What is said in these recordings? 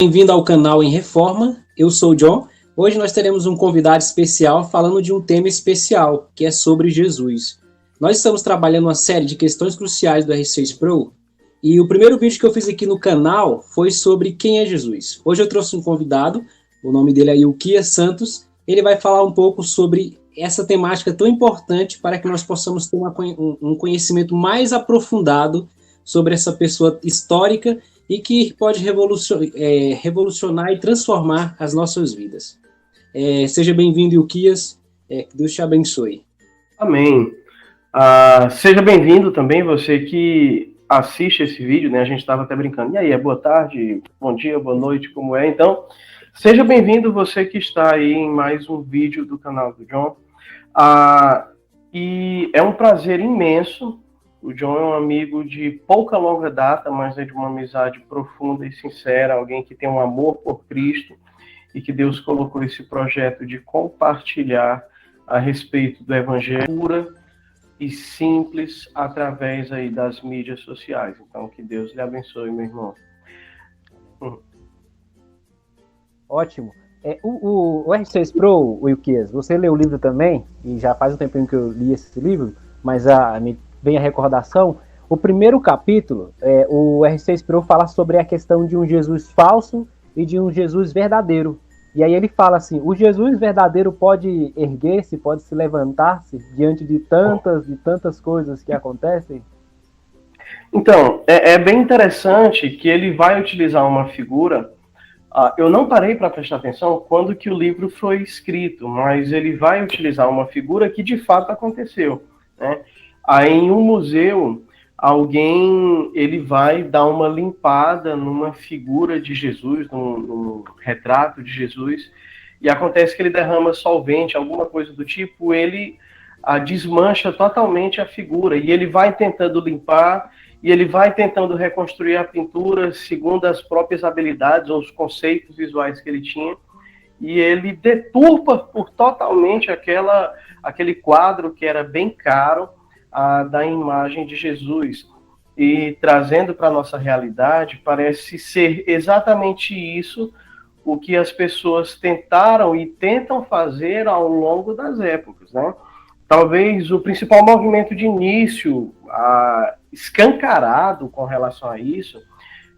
Bem-vindo ao canal Em Reforma, eu sou o John. Hoje nós teremos um convidado especial falando de um tema especial, que é sobre Jesus. Nós estamos trabalhando uma série de questões cruciais do R6 Pro, e o primeiro vídeo que eu fiz aqui no canal foi sobre quem é Jesus. Hoje eu trouxe um convidado, o nome dele é Ilquias Santos. Ele vai falar um pouco sobre essa temática tão importante para que nós possamos ter um conhecimento mais aprofundado sobre essa pessoa histórica e que pode revolucionar e transformar as nossas vidas. Seja bem-vindo, Ilquias. Que Deus te abençoe. Amém. Seja bem-vindo também você que assiste esse vídeo, né? A gente estava até brincando. E aí, boa tarde, bom dia, boa noite, como é? Então, seja bem-vindo você que está aí em mais um vídeo do canal do John. E é um prazer imenso. O John é um amigo de pouca longa data, mas é de uma amizade profunda e sincera, alguém que tem um amor por Cristo e que Deus colocou esse projeto de compartilhar a respeito do Evangelho pura e simples através aí das mídias sociais. Então, que Deus lhe abençoe, meu irmão. Ótimo. O R6 Pro, Ilquias, você leu o livro também, e já faz um tempinho que eu li esse livro, mas me vem a recordação. O primeiro capítulo, o R6 Pro fala sobre a questão de um Jesus falso e de um Jesus verdadeiro. E aí ele fala assim, o Jesus verdadeiro pode erguer-se, pode se levantar-se diante de tantas coisas que acontecem? Então, é bem interessante que ele vai utilizar uma figura. Eu não parei para prestar atenção quando que o livro foi escrito, mas ele vai utilizar uma figura que de fato aconteceu, né? Aí em um museu, ele vai dar uma limpada numa figura de Jesus, num retrato de Jesus, e acontece que ele derrama solvente, alguma coisa do tipo, ele desmancha totalmente a figura, e ele vai tentando limpar, e ele vai tentando reconstruir a pintura segundo as próprias habilidades ou os conceitos visuais que ele tinha, e ele deturpa por totalmente aquele quadro que era bem caro, da imagem de Jesus. E trazendo para a nossa realidade, parece ser exatamente isso o que as pessoas tentaram e tentam fazer ao longo das épocas, né? Talvez o principal movimento de início escancarado com relação a isso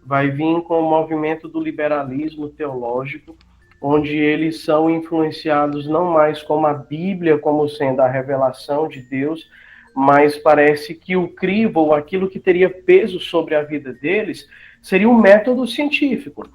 vai vir com o movimento do liberalismo teológico, onde eles são influenciados não mais como a Bíblia como sendo a revelação de Deus, mas parece que o crivo, ou aquilo que teria peso sobre a vida deles, seria um método científico.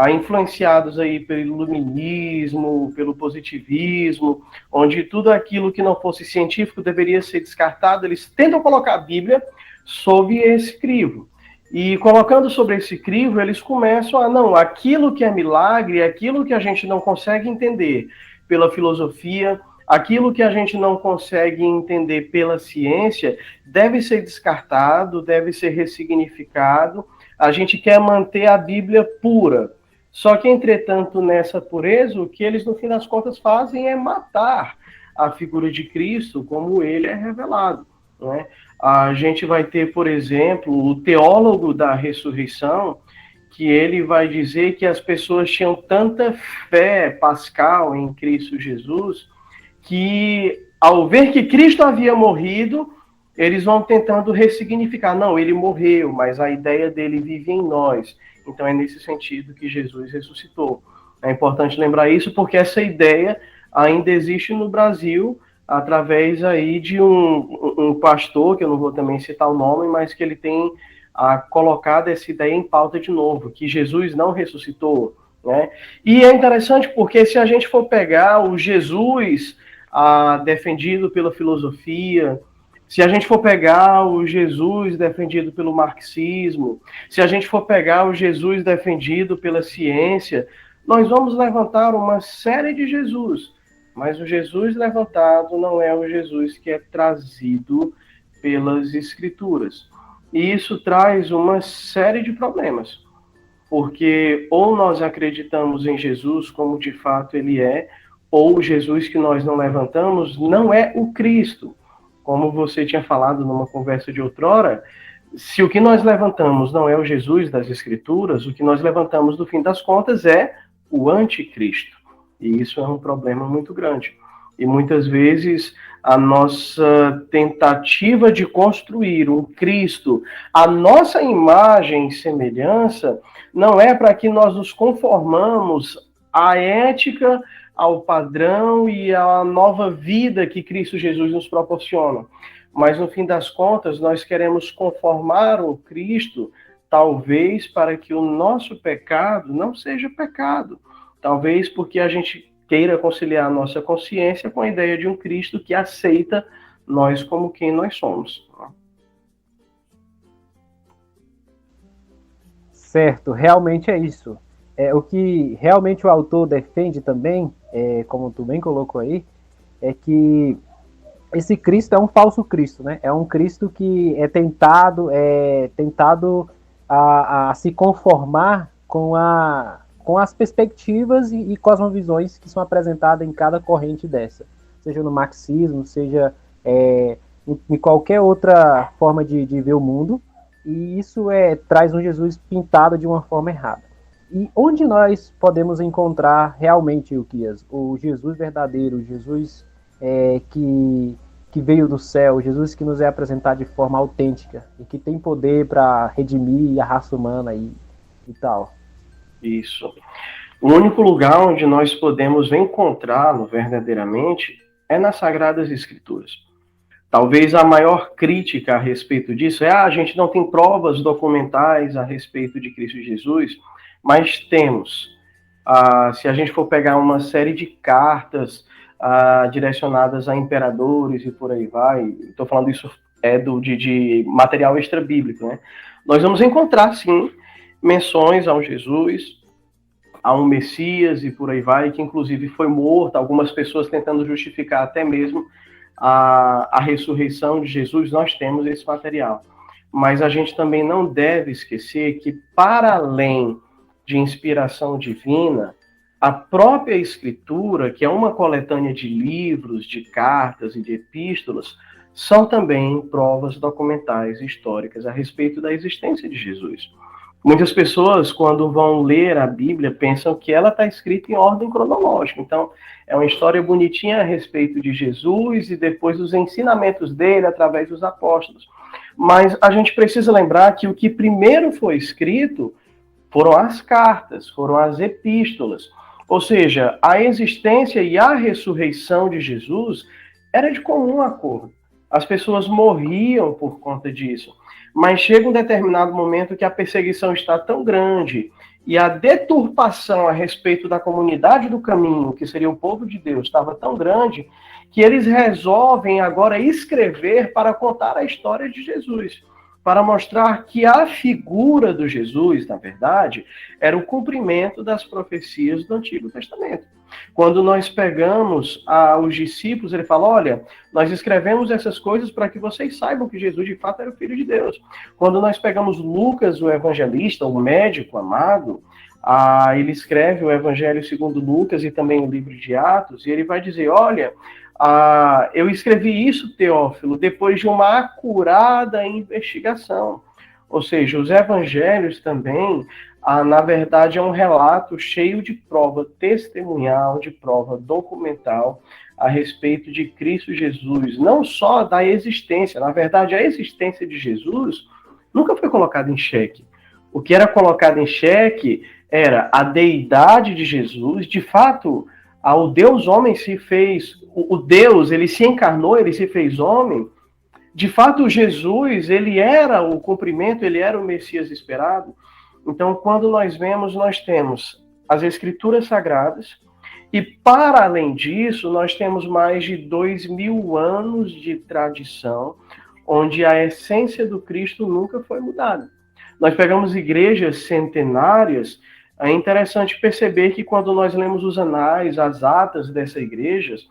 Influenciados aí pelo iluminismo, pelo positivismo, onde tudo aquilo que não fosse científico deveria ser descartado, eles tentam colocar a Bíblia sob esse crivo. E colocando sobre esse crivo, eles começam não, aquilo que é milagre, aquilo que a gente não consegue entender pela filosofia, aquilo que a gente não consegue entender pela ciência, deve ser descartado, deve ser ressignificado. A gente quer manter a Bíblia pura. Só que, entretanto, nessa pureza, o que eles, no fim das contas, fazem é matar a figura de Cristo como ele é revelado, né? A gente vai ter, por exemplo, o teólogo da ressurreição, que ele vai dizer que as pessoas tinham tanta fé pascal em Cristo Jesus, que ao ver que Cristo havia morrido, eles vão tentando ressignificar. Não, ele morreu, mas a ideia dele vive em nós. Então é nesse sentido que Jesus ressuscitou. É importante lembrar isso porque essa ideia ainda existe no Brasil através aí de um pastor, que eu não vou também citar o nome, mas que ele tem colocado essa ideia em pauta de novo, que Jesus não ressuscitou, né? E é interessante porque se a gente for pegar o Jesus defendido pela filosofia, se a gente for pegar o Jesus defendido pelo marxismo, se a gente for pegar o Jesus defendido pela ciência, nós vamos levantar uma série de Jesus, mas o Jesus levantado não é o Jesus que é trazido pelas Escrituras. E isso traz uma série de problemas, porque ou nós acreditamos em Jesus como de fato ele é, ou o Jesus que nós não levantamos não é o Cristo. Como você tinha falado numa conversa de outrora, Se o que nós levantamos não é o Jesus das Escrituras, o que nós levantamos, no fim das contas, é o anticristo. E isso é um problema muito grande. E muitas vezes a nossa tentativa de construir um Cristo, a nossa imagem e semelhança, não é para que nós nos conformamos à ética, ao padrão e à nova vida que Cristo Jesus nos proporciona. Mas, no fim das contas, nós queremos conformar o Cristo, talvez para que o nosso pecado não seja pecado. Talvez porque a gente queira conciliar a nossa consciência com a ideia de um Cristo que aceita nós como quem nós somos. Certo, realmente é isso. O que realmente o autor defende também, como tu bem colocou aí, é que esse Cristo é um falso Cristo, né? É um Cristo que é tentado a se conformar com as perspectivas e cosmovisões que são apresentadas em cada corrente dessa, seja no marxismo, seja em qualquer outra forma de ver o mundo, e isso traz um Jesus pintado de uma forma errada. E onde nós podemos encontrar realmente, Ilquias, o Jesus verdadeiro, o Jesus que veio do céu, Jesus que nos é apresentado de forma autêntica e que tem poder para redimir a raça humana e tal? Isso. O único lugar onde nós podemos encontrá-lo verdadeiramente é nas Sagradas Escrituras. Talvez a maior crítica a respeito disso a gente não tem provas documentais a respeito de Cristo Jesus, mas temos. Se a gente for pegar uma série de cartas direcionadas a imperadores e por aí vai, estou falando isso de material extra-bíblico, né? Nós vamos encontrar, sim, menções ao Jesus, a um Messias e por aí vai, que inclusive foi morto, algumas pessoas tentando justificar até mesmo a ressurreição de Jesus. Nós temos esse material. Mas a gente também não deve esquecer que, para além de inspiração divina, a própria Escritura, que é uma coletânea de livros, de cartas e de epístolas, são também provas documentais e históricas a respeito da existência de Jesus. Muitas pessoas, quando vão ler a Bíblia, pensam que ela está escrita em ordem cronológica. Então, é uma história bonitinha a respeito de Jesus e depois os ensinamentos dele através dos apóstolos. Mas a gente precisa lembrar que o que primeiro foi escrito foram as cartas, foram as epístolas. Ou seja, a existência e a ressurreição de Jesus era de comum acordo. As pessoas morriam por conta disso. Mas chega um determinado momento que a perseguição está tão grande e a deturpação a respeito da comunidade do caminho, que seria o povo de Deus, estava tão grande que eles resolvem agora escrever para contar a história de Jesus, para mostrar que a figura do Jesus, na verdade, era o cumprimento das profecias do Antigo Testamento. Quando nós pegamos os discípulos, ele fala, olha, nós escrevemos essas coisas para que vocês saibam que Jesus de fato era o Filho de Deus. Quando nós pegamos Lucas, o evangelista, o médico amado, ele escreve o Evangelho segundo Lucas e também o livro de Atos, e ele vai dizer, olha, eu escrevi isso, Teófilo, depois de uma acurada investigação. Ou seja, os evangelhos também, na verdade, é um relato cheio de prova testemunhal, de prova documental a respeito de Cristo Jesus, não só da existência. Na verdade, a existência de Jesus nunca foi colocada em xeque. O que era colocado em xeque era a deidade de Jesus. De fato, o Deus homem se fez, o Deus, ele se encarnou, ele se fez homem. De fato, Jesus, ele era o cumprimento, ele era o Messias esperado. Então, quando nós vemos, nós temos as Escrituras Sagradas, e para além disso, nós temos mais de 2000 anos de tradição, onde a essência do Cristo nunca foi mudada. Nós pegamos igrejas centenárias. É interessante perceber que quando nós lemos os anais, as atas dessas igrejas,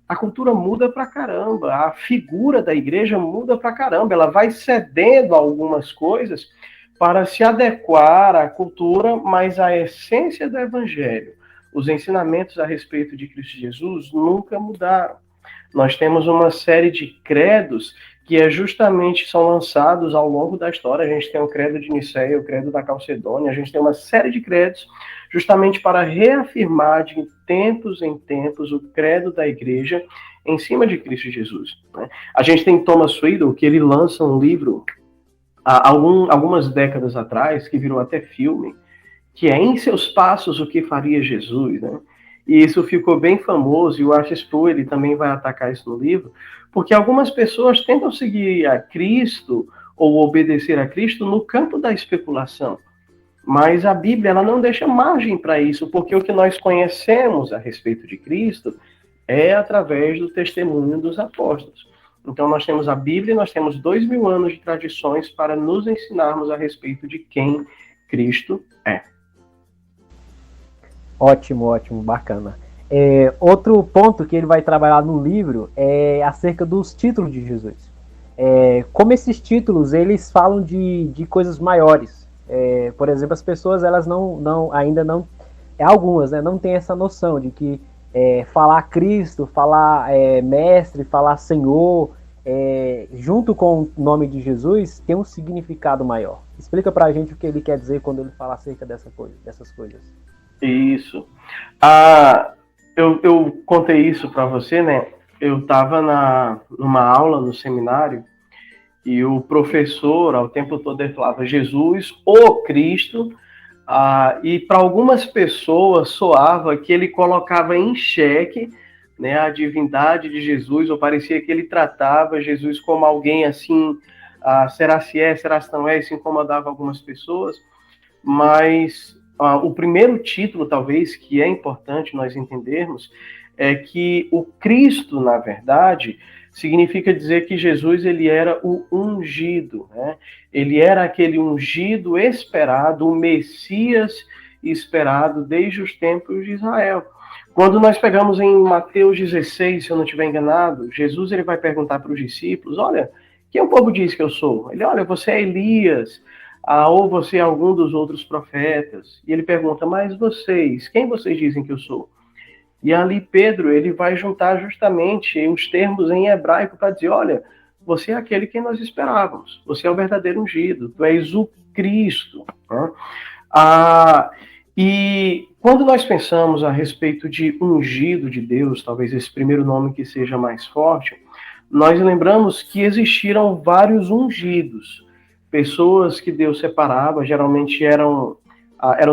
a cultura muda pra caramba, a figura da igreja muda pra caramba, ela vai cedendo a algumas coisas para se adequar à cultura, mas a essência do evangelho, os ensinamentos a respeito de Cristo Jesus nunca mudaram. Nós temos uma série de credos que justamente são lançados ao longo da história. A gente tem o credo de Nicéia, o credo da Calcedônia, a gente tem uma série de credos justamente para reafirmar de tempos em tempos o credo da igreja em cima de Cristo Jesus, né? A gente tem Thomas Friedel, que ele lança um livro há algumas décadas atrás, que virou até filme, que é Em Seus Passos, o que faria Jesus, né? E isso ficou bem famoso, e o Arthur Sproul, ele também vai atacar isso no livro, porque algumas pessoas tentam seguir a Cristo ou obedecer a Cristo no campo da especulação. Mas a Bíblia, ela não deixa margem para isso, porque o que nós conhecemos a respeito de Cristo é através do testemunho dos apóstolos. Então nós temos a Bíblia, nós temos 2000 anos de tradições para nos ensinarmos a respeito de quem Cristo é. Ótimo, ótimo, bacana. Outro ponto que ele vai trabalhar no livro é acerca dos títulos de Jesus. Como esses títulos, eles falam de coisas maiores. Por exemplo, as pessoas, elas ainda não, algumas, né, não têm essa noção de que falar Cristo, falar Mestre, falar Senhor, junto com o nome de Jesus, tem um significado maior. Explica pra gente o que ele quer dizer quando ele fala acerca dessas coisas. Isso. Eu contei isso para você, né? Eu estava numa aula no seminário e o professor, ao tempo todo, ele falava Jesus, o Cristo, e para algumas pessoas soava que ele colocava em xeque, né, a divindade de Jesus, ou parecia que ele tratava Jesus como alguém assim, será se é, será se não é, isso incomodava algumas pessoas, mas o primeiro título, talvez, que é importante nós entendermos, é que o Cristo, na verdade, significa dizer que Jesus, ele era o ungido, né? Ele era aquele ungido esperado, o Messias esperado desde os tempos de Israel. Quando nós pegamos em Mateus 16, se eu não estiver enganado, Jesus, ele vai perguntar para os discípulos, olha, quem o povo diz que eu sou? Ele, olha, você é Elias, ou você é algum dos outros profetas. E ele pergunta, mas vocês, quem vocês dizem que eu sou? E ali Pedro, ele vai juntar justamente os termos em hebraico para dizer, olha, você é aquele que nós esperávamos, você é o verdadeiro ungido, tu és o Cristo. Né? E quando nós pensamos a respeito de ungido de Deus, talvez esse primeiro nome que seja mais forte, nós lembramos que existiram vários ungidos, pessoas que Deus separava, geralmente eram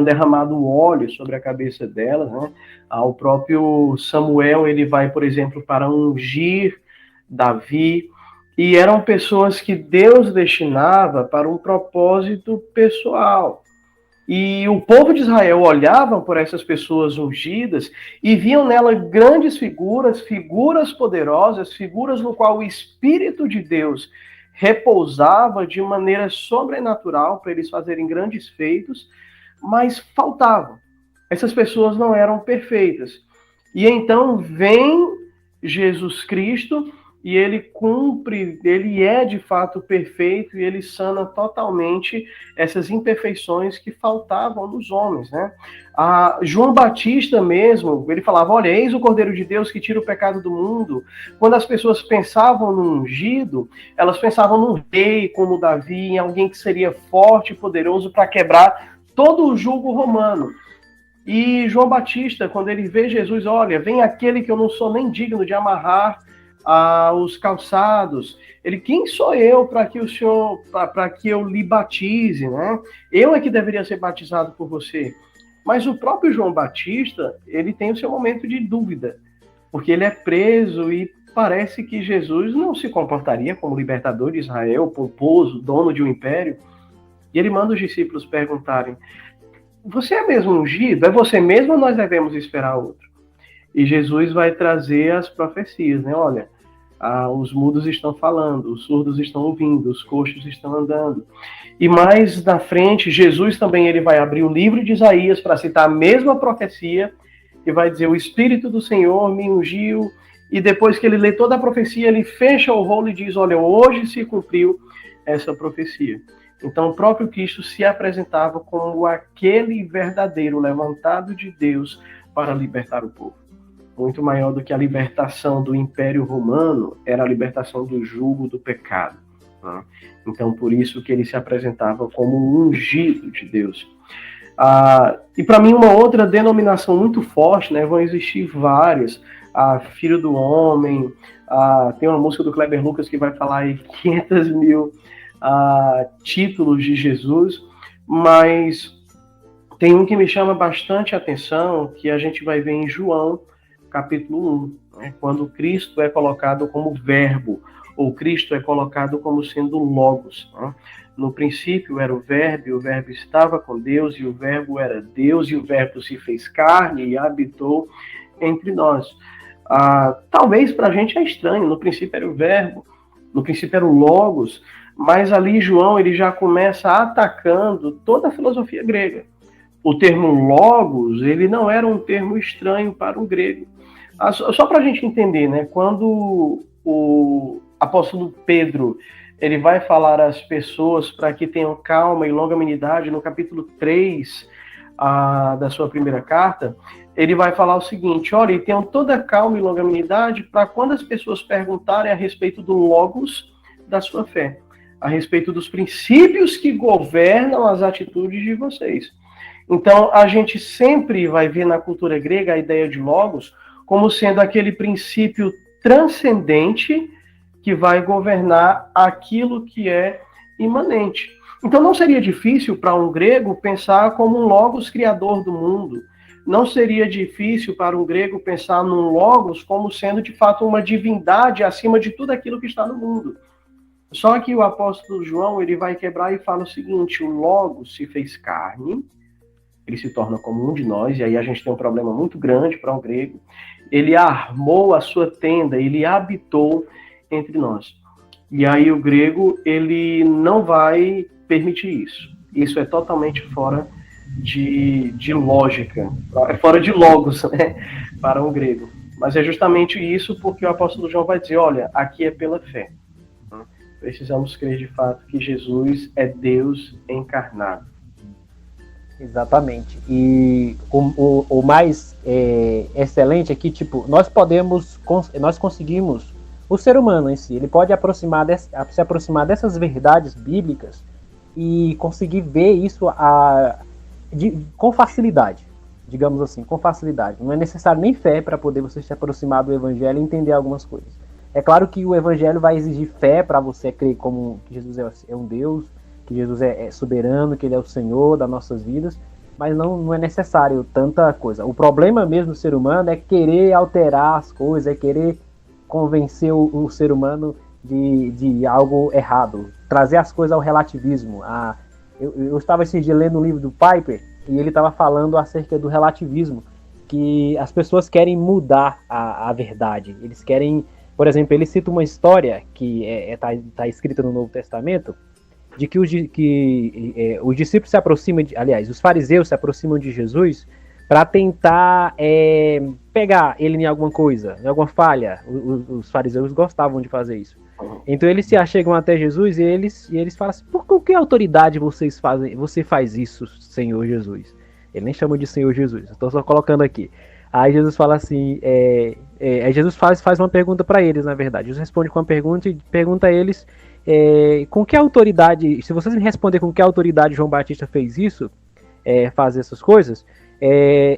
derramado óleo sobre a cabeça delas, né? O próprio Samuel, ele vai, por exemplo, para ungir Davi, e eram pessoas que Deus destinava para um propósito pessoal. E o povo de Israel olhava por essas pessoas ungidas e viam nela grandes figuras poderosas, figuras no qual o Espírito de Deus repousava de maneira sobrenatural para eles fazerem grandes feitos, mas faltavam. Essas pessoas não eram perfeitas. E então vem Jesus Cristo e ele cumpre, ele é de fato perfeito e ele sana totalmente essas imperfeições que faltavam nos homens, né? João Batista mesmo, ele falava, olha, eis o Cordeiro de Deus que tira o pecado do mundo. Quando as pessoas pensavam no ungido, elas pensavam num rei como Davi, em alguém que seria forte e poderoso para quebrar todo o jugo romano. E João Batista, quando ele vê Jesus, olha, vem aquele que eu não sou nem digno de amarrar os calçados. Ele, quem sou eu para que o Senhor, para que eu lhe batize, né? Eu é que deveria ser batizado por você. Mas o próprio João Batista, ele tem o seu momento de dúvida, porque ele é preso e parece que Jesus não se comportaria como libertador de Israel, pomposo, dono de um império. E ele manda os discípulos perguntarem, você é mesmo ungido? É você mesmo ou nós devemos esperar outro? E Jesus vai trazer as profecias, né? Olha, os mudos estão falando, os surdos estão ouvindo, os coxos estão andando. E mais na frente, Jesus também ele vai abrir o livro de Isaías para citar a mesma profecia e vai dizer, o Espírito do Senhor me ungiu. E depois que ele lê toda a profecia, ele fecha o rolo e diz, olha, hoje se cumpriu essa profecia. Então o próprio Cristo se apresentava como aquele verdadeiro levantado de Deus para libertar o povo. muito maior do que a libertação do Império Romano, era a libertação do jugo do pecado. Né? Então, por isso que ele se apresentava como um ungido de Deus. E para mim, uma outra denominação muito forte, né, vão existir várias, Filho do Homem, tem uma música do Kleber Lucas que vai falar aí 500 mil títulos de Jesus, mas tem um que me chama bastante atenção, que a gente vai ver em João, capítulo 1, né, quando Cristo é colocado como verbo, ou Cristo é colocado como sendo logos. Né? No princípio era o verbo estava com Deus, e o verbo era Deus, e o verbo se fez carne e habitou entre nós. Talvez para a gente é estranho, no princípio era o verbo, no princípio era o logos, mas ali João ele já começa atacando toda a filosofia grega. O termo logos, ele não era um termo estranho para o grego. Só para a gente entender, né? Quando o apóstolo Pedro ele vai falar às pessoas para que tenham calma e longanimidade, no capítulo 3 da sua primeira carta, ele vai falar o seguinte: olha, e tenham toda calma e longanimidade para quando as pessoas perguntarem a respeito do logos da sua fé, a respeito dos princípios que governam as atitudes de vocês. Então, a gente sempre vai ver na cultura grega a ideia de logos como sendo aquele princípio transcendente que vai governar aquilo que é imanente. Então, não seria difícil para um grego pensar como um logos criador do mundo. Não seria difícil para um grego pensar num logos como sendo, de fato, uma divindade acima de tudo aquilo que está no mundo. Só que o apóstolo João ele vai quebrar e fala o seguinte: o logos se fez carne, ele se torna como um de nós, e aí a gente tem um problema muito grande para um grego. Ele armou a sua tenda, ele habitou entre nós. E aí o grego, ele não vai permitir isso. Isso é totalmente fora de lógica, é fora de logos, né, para um grego. Mas é justamente isso porque o apóstolo João vai dizer: olha, aqui é pela fé. Precisamos crer de fato que Jesus é Deus encarnado. Exatamente. E o mais excelente é que, tipo, nós conseguimos, o ser humano em si, ele pode se aproximar dessas verdades bíblicas e conseguir ver isso com facilidade, digamos assim, com facilidade. Não é necessário nem fé para poder você se aproximar do evangelho e entender algumas coisas. É claro que o evangelho vai exigir fé para você crer como que Jesus é um Deus, que Jesus é soberano, que ele é o Senhor das nossas vidas, mas não é necessário tanta coisa. O problema mesmo do ser humano é querer alterar as coisas, é querer convencer o ser humano de algo errado, trazer as coisas ao relativismo. Eu estava esse dia lendo um livro do Piper e ele estava falando acerca do relativismo, que as pessoas querem mudar a verdade. Eles querem, por exemplo, ele cita uma história que está escrita no Novo Testamento, de que os discípulos se aproximam, os fariseus se aproximam de Jesus para tentar pegar ele em alguma coisa, em alguma falha. Os fariseus gostavam de fazer isso. Então eles se achegam até Jesus e eles falam assim: por que autoridade você faz isso, Senhor Jesus? Ele nem chama de Senhor Jesus, estou só colocando aqui. Aí Jesus fala assim, aí Jesus faz uma pergunta para eles, na verdade. Jesus responde com uma pergunta e pergunta a eles com que autoridade, se vocês me responder com que autoridade João Batista fez isso, fazer essas coisas,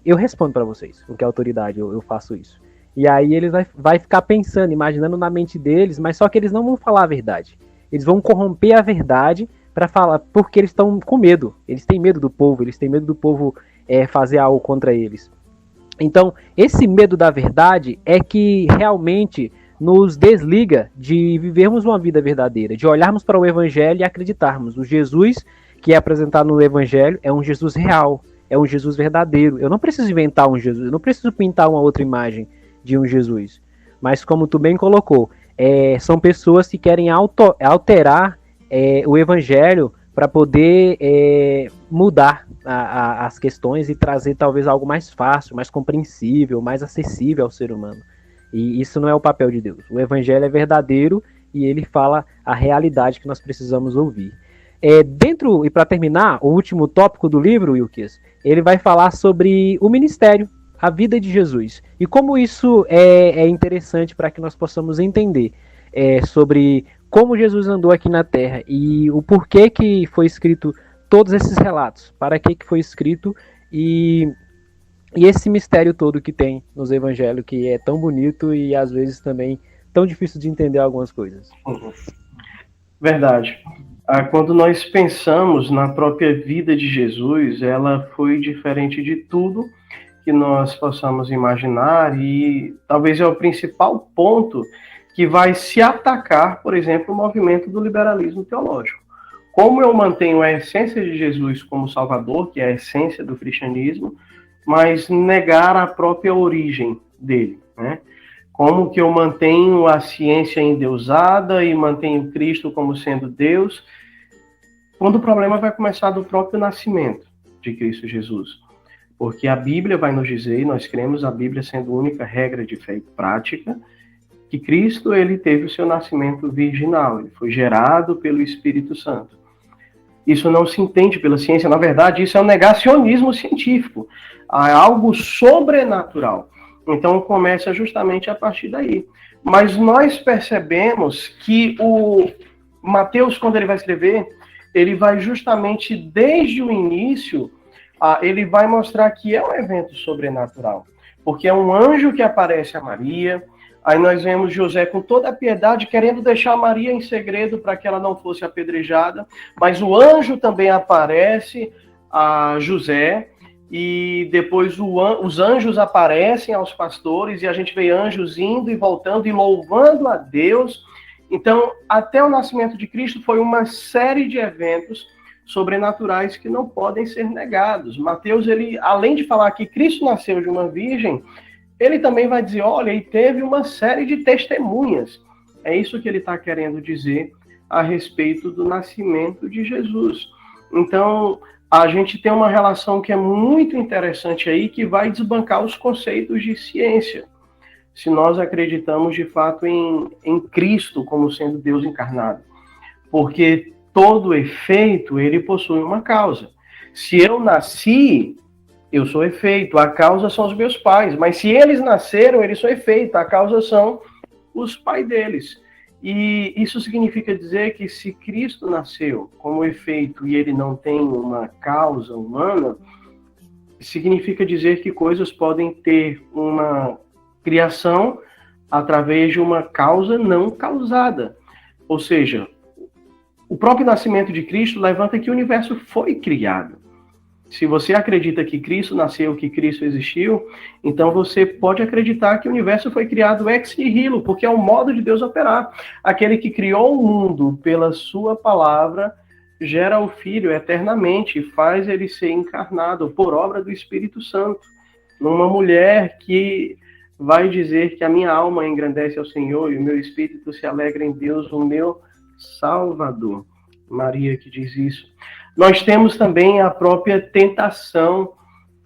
eu respondo para vocês com que autoridade eu faço isso. E aí eles vai ficar pensando, imaginando na mente deles, mas só que eles não vão falar a verdade. Eles vão corromper a verdade para falar, porque eles estão com medo. Eles têm medo do povo, eles têm medo do povo fazer algo contra eles. Então, esse medo da verdade é que realmente nos desliga de vivermos uma vida verdadeira, de olharmos para o Evangelho e acreditarmos. O Jesus que é apresentado no Evangelho é um Jesus real, é um Jesus verdadeiro. Eu não preciso inventar um Jesus, eu não preciso pintar uma outra imagem de um Jesus. Mas como tu bem colocou, são pessoas que querem alterar o Evangelho para poder mudar as questões e trazer talvez algo mais fácil, mais compreensível, mais acessível ao ser humano. E isso não é o papel de Deus. O Evangelho é verdadeiro e ele fala a realidade que nós precisamos ouvir. E para terminar, o último tópico do livro, Wilkes, ele vai falar sobre o ministério, a vida de Jesus. E como isso é interessante para que nós possamos entender sobre como Jesus andou aqui na Terra e o porquê que foi escrito todos esses relatos, para que foi escrito e esse mistério todo que tem nos evangelhos, que é tão bonito e às vezes também tão difícil de entender algumas coisas. Verdade. Quando nós pensamos na própria vida de Jesus, ela foi diferente de tudo que nós possamos imaginar e talvez é o principal ponto que vai se atacar, por exemplo, o movimento do liberalismo teológico. Como eu mantenho a essência de Jesus como Salvador, que é a essência do cristianismo, mas negar a própria origem dele, né? Como que eu mantenho a ciência endeusada e mantenho Cristo como sendo Deus, quando o problema vai começar do próprio nascimento de Cristo Jesus. Porque a Bíblia vai nos dizer, e nós cremos a Bíblia sendo a única regra de fé e prática, que Cristo ele teve o seu nascimento virginal, ele foi gerado pelo Espírito Santo. Isso não se entende pela ciência, na verdade isso é um negacionismo científico, é algo sobrenatural. Então começa justamente a partir daí. Mas nós percebemos que o Mateus, quando ele vai escrever, ele vai justamente desde o início, ele vai mostrar que é um evento sobrenatural. Porque é um anjo que aparece a Maria, aí nós vemos José com toda a piedade querendo deixar Maria em segredo para que ela não fosse apedrejada, mas o anjo também aparece a José, e depois os anjos aparecem aos pastores, e a gente vê anjos indo e voltando e louvando a Deus. Então, até o nascimento de Cristo foi uma série de eventos sobrenaturais que não podem ser negados. Mateus, ele, além de falar que Cristo nasceu de uma virgem, ele também vai dizer, olha, e teve uma série de testemunhas. É isso que ele está querendo dizer a respeito do nascimento de Jesus. Então, a gente tem uma relação que é muito interessante aí, que vai desbancar os conceitos de ciência. Se nós acreditamos, de fato, em Cristo como sendo Deus encarnado. Porque todo efeito, ele possui uma causa. Se eu nasci, eu sou efeito, a causa são os meus pais. Mas se eles nasceram, eles são efeito, a causa são os pais deles. E isso significa dizer que se Cristo nasceu como efeito e ele não tem uma causa humana, significa dizer que coisas podem ter uma criação através de uma causa não causada. Ou seja, o próprio nascimento de Cristo levanta que o universo foi criado. Se você acredita que Cristo nasceu, que Cristo existiu, então você pode acreditar que o universo foi criado ex nihilo, porque é o modo de Deus operar. Aquele que criou o mundo pela sua palavra, gera o Filho eternamente e faz ele ser encarnado por obra do Espírito Santo. Numa mulher que vai dizer que a minha alma engrandece ao Senhor e o meu espírito se alegra em Deus, o meu Salvador. Maria que diz isso. Nós temos também a própria tentação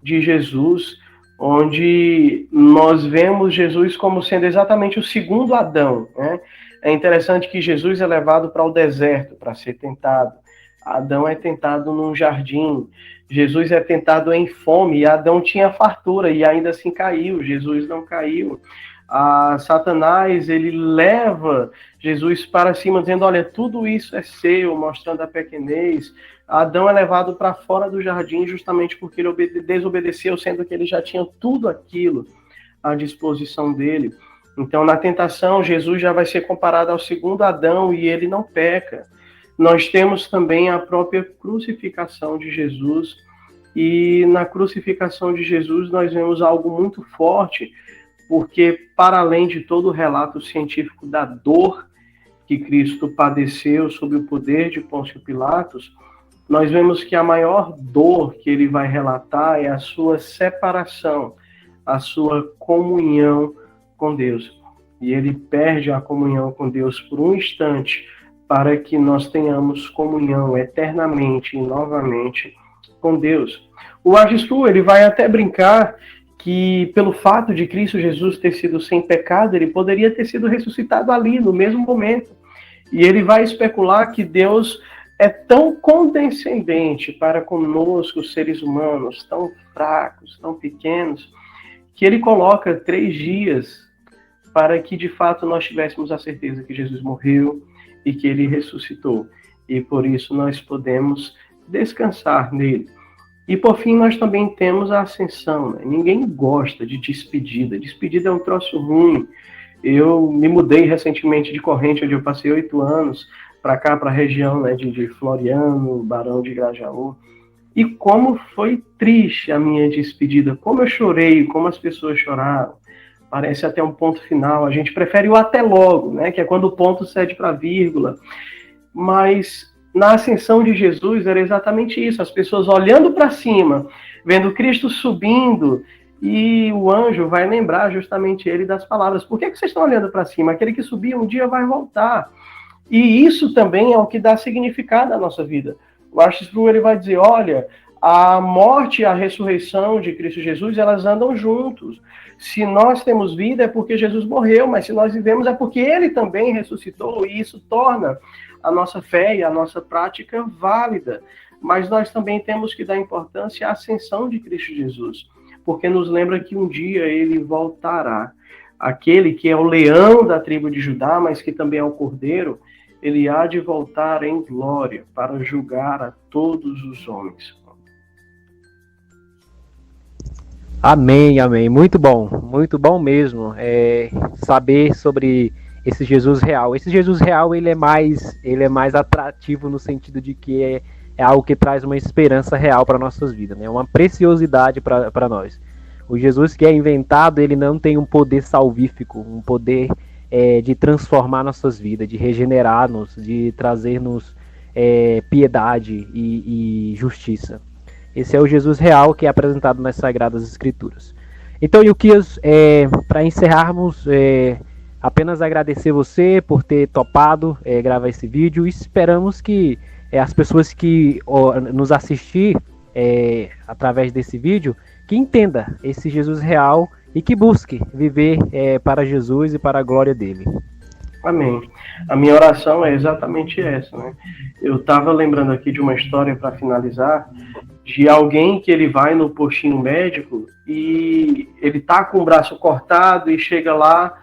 de Jesus, onde nós vemos Jesus como sendo exatamente o segundo Adão, né? É interessante que Jesus é levado para o deserto para ser tentado. Adão é tentado num jardim. Jesus é tentado em fome, e Adão tinha fartura e ainda assim caiu. Jesus não caiu. Satanás, ele leva Jesus para cima, dizendo, olha, tudo isso é seu, mostrando a pequenez. Adão é levado para fora do jardim justamente porque ele desobedeceu, sendo que ele já tinha tudo aquilo à disposição dele. Então, na tentação, Jesus já vai ser comparado ao segundo Adão e ele não peca. Nós temos também a própria crucificação de Jesus, e na crucificação de Jesus nós vemos algo muito forte, porque para além de todo o relato científico da dor que Cristo padeceu sob o poder de Pôncio Pilatos, nós vemos que a maior dor que ele vai relatar é a sua separação, a sua comunhão com Deus. E ele perde a comunhão com Deus por um instante, para que nós tenhamos comunhão eternamente e novamente com Deus. O Agistu, ele vai até brincar que pelo fato de Cristo Jesus ter sido sem pecado, ele poderia ter sido ressuscitado ali, no mesmo momento. E ele vai especular que Deus é tão condescendente para conosco, seres humanos, tão fracos, tão pequenos, que ele coloca 3 dias para que, de fato, nós tivéssemos a certeza que Jesus morreu e que ele ressuscitou. E por isso nós podemos descansar nele. E por fim, nós também temos a ascensão, né? Ninguém gosta de despedida. Despedida é um troço ruim. Eu me mudei recentemente de Corrente, onde eu passei 8 anos, para cá, para a região, né, de Floriano, Barão de Grajaú. E como foi triste a minha despedida, como eu chorei, como as pessoas choraram. Parece até um ponto final. A gente prefere o até logo, né, que é quando o ponto cede para a vírgula. Mas na ascensão de Jesus era exatamente isso, as pessoas olhando para cima, vendo Cristo subindo, e o anjo vai lembrar justamente ele das palavras. Por que vocês estão olhando para cima? Aquele que subia um dia vai voltar. E isso também é o que dá significado à nossa vida. O R.C. Sproul, ele vai dizer, olha, a morte e a ressurreição de Cristo Jesus, elas andam juntos. Se nós temos vida é porque Jesus morreu, mas se nós vivemos é porque ele também ressuscitou, e isso torna a nossa fé e a nossa prática válida. Mas nós também temos que dar importância à ascensão de Cristo Jesus, porque nos lembra que um dia ele voltará. Aquele que é o leão da tribo de Judá, mas que também é o cordeiro, ele há de voltar em glória para julgar a todos os homens. Amém, amém. Muito bom mesmo. Saber sobre esse Jesus real. Esse Jesus real, ele é mais atrativo no sentido de que é algo que traz uma esperança real para nossas vidas, né? Uma preciosidade para nós. O Jesus que é inventado, ele não tem um poder salvífico, um poder de transformar nossas vidas, de regenerar-nos, de trazer-nos piedade e justiça. Esse é o Jesus real que é apresentado nas Sagradas Escrituras. Então, Ilquias, para encerrarmos, apenas agradecer você por ter topado gravar esse vídeo, e esperamos que as pessoas que nos assistir através desse vídeo, que entenda esse Jesus real e que busque viver para Jesus e para a glória dele. Amém. A minha oração é exatamente essa, né? Eu estava lembrando aqui de uma história para finalizar, de alguém que ele vai no postinho médico e ele tá com o braço cortado e chega lá,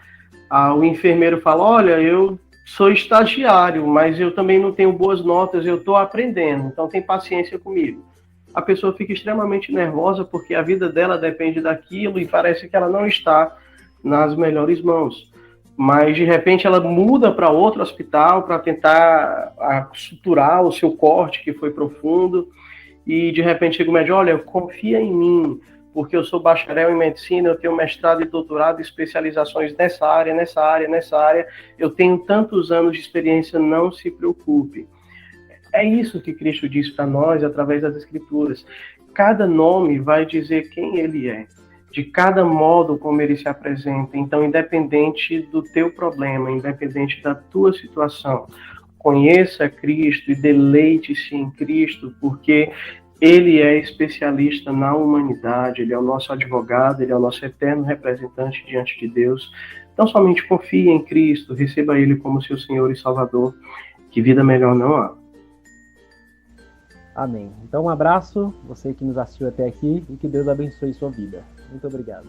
o enfermeiro fala, olha, eu sou estagiário, mas eu também não tenho boas notas, eu estou aprendendo, então tem paciência comigo. A pessoa fica extremamente nervosa porque a vida dela depende daquilo e parece que ela não está nas melhores mãos. Mas, de repente, ela muda para outro hospital para tentar suturar o seu corte, que foi profundo, e, de repente, chega o médico, olha, confia em mim, porque eu sou bacharel em medicina, eu tenho mestrado e doutorado, especializações nessa área, eu tenho tantos anos de experiência, não se preocupe. É isso que Cristo diz para nós através das Escrituras. Cada nome vai dizer quem ele é, de cada modo como ele se apresenta. Então, independente do teu problema, independente da tua situação, conheça Cristo e deleite-se em Cristo, porque ele é especialista na humanidade, ele é o nosso advogado, ele é o nosso eterno representante diante de Deus. Então, somente confie em Cristo, receba ele como seu Senhor e Salvador, que vida melhor não há. Amém. Então, um abraço, você que nos assistiu até aqui, e que Deus abençoe sua vida. Muito obrigado.